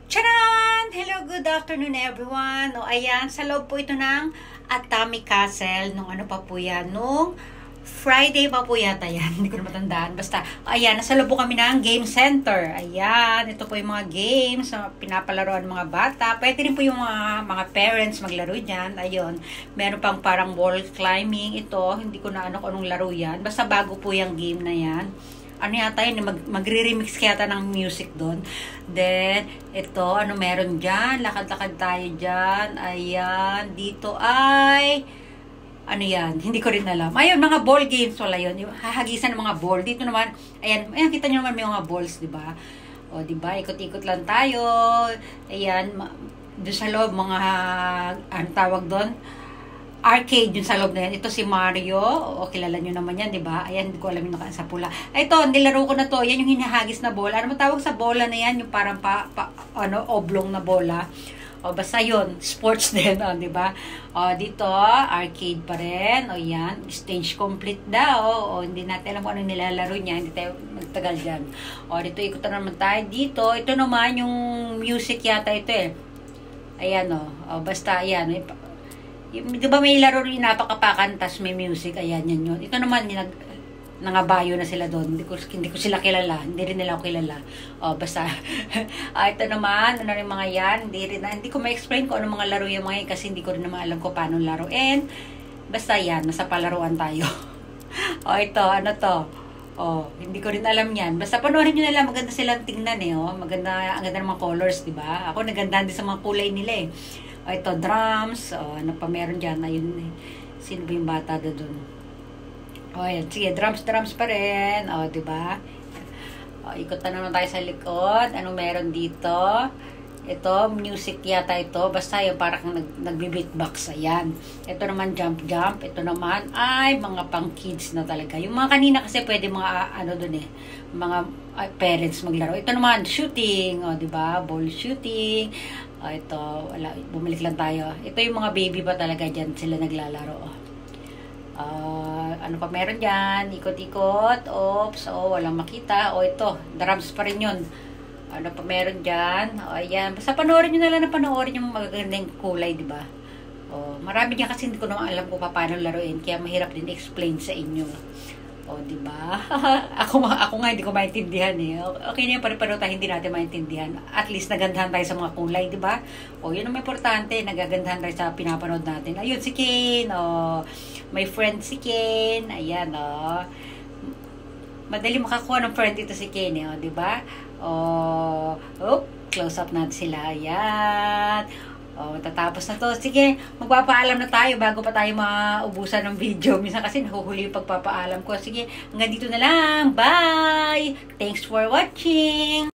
Charan! Hello, good afternoon everyone. O ayan, sa loob po ito ng Atomic Castle. Nung ano pa po yan? Nung Friday pa po yata yan. Hindi ko na matandaan. Basta, ayan, nasa loob po kami ng game center. Ayan, ito po yung mga games na pinapalaroan ng mga bata. Pwede rin po yung mga parents maglaro dyan. Ayun, meron pang parang wall climbing. Ito, hindi ko na ano kung anong laro yan. Basta bago po yung game na yan. Ano yata yun, magre-remix kaya ng music doon. Then, ito, ano meron dyan? Lakad-lakad tayo dyan. Ayan, dito ay, ano yan, hindi ko rin alam. Ayun, mga ball games, wala yun. Yung hahagisan ng mga ball. Dito naman, ayan, kita nyo naman may mga balls, di ba? O, di ba, ikot-ikot lang tayo. Ayan, doon sa loob, mga, ano tawag doon? Arcade yung sa loob na yan. Ito si Mario. O, kilala nyo naman yan, di ba? Ayan, hindi ko alam yung sa pula. Ito, nilaro ko na to. Yan yung hinahagis na bola. Ano matawag sa bola na yan? Yung parang oblong na bola. O, basta yun. Sports din, di ba? O, dito, arcade pa rin. O, yan. Stage complete daw. O, hindi natin alam kung ano nilalaro niya. Hindi tayo magtagal dyan. O, dito, ikutan naman tayo. Dito, ito naman yung music yata ito eh. Ayan, o. Basta, ayan. Di ba may laro rin napakapakan tas may music, ayan yan yun. Ito naman nangabayo na sila doon. Hindi ko sila kilala, hindi rin nila ako kilala. Basta ito naman, ano rin mga yan, hindi ko ma-explain kung ano mga laro yung mga yan kasi hindi ko rin naman alam ko paano laruin. Basta yan, nasa palaruan tayo. Ito, ano to? Hindi ko rin alam yan. Basta panoorin nyo nila, maganda silang tingnan eh. Maganda, ang ganda ng mga colors, di ba? Ako nagandahan din sa mga kulay nila eh. Ito, drums. Ano pa meron dyan? Ayun, sino ba yung bata doon? Ayan, sige, drums pa rin. Diba? Ikot na naman tayo sa likod. Ano meron dito? Ito, music yata ito. Basta yung parang nagbe-beatbox. Ayan. Ito naman, jump. Ito naman, ay, mga pang kids na talaga. Yung mga kanina kasi pwede mga, ano doon eh, mga parents maglaro. Ito naman, shooting. Diba? Ball shooting. Ito, wala, bumalik lang tayo. Ito yung mga baby pa talaga dyan, sila naglalaro. Ano pa meron dyan? Ikot-ikot. Oops, walang makita. Ito, drums pa rin yun. Ano pa meron dyan? Ayan. Basta panoorin nyo na lang na panoorin yung magagandang kulay, di ba? Marami dyan kasi hindi ko naman alam kung paano laruin. Kaya mahirap din explain sa inyo. Di ba? ako nga hindi ko maintindihan eh. Okay na yung pare-pareho tayo hindi natin maintindihan. At least nagandahan tayo sa mga kulay, di ba? Yun ang importante. Nagagandahan tayo sa pinapanood natin. Ayun, si Kane. My friend si Kane. Ayan, madali makakuha ng friend dito si Kane, di ba? Close up natin sila. Ayan. Tatapos na to. Sige, magpapaalam na tayo bago pa tayo maubusan ng video. Minsan kasi nahuhuli yung pagpapaalam ko. Sige, hanggang dito na lang. Bye! Thanks for watching!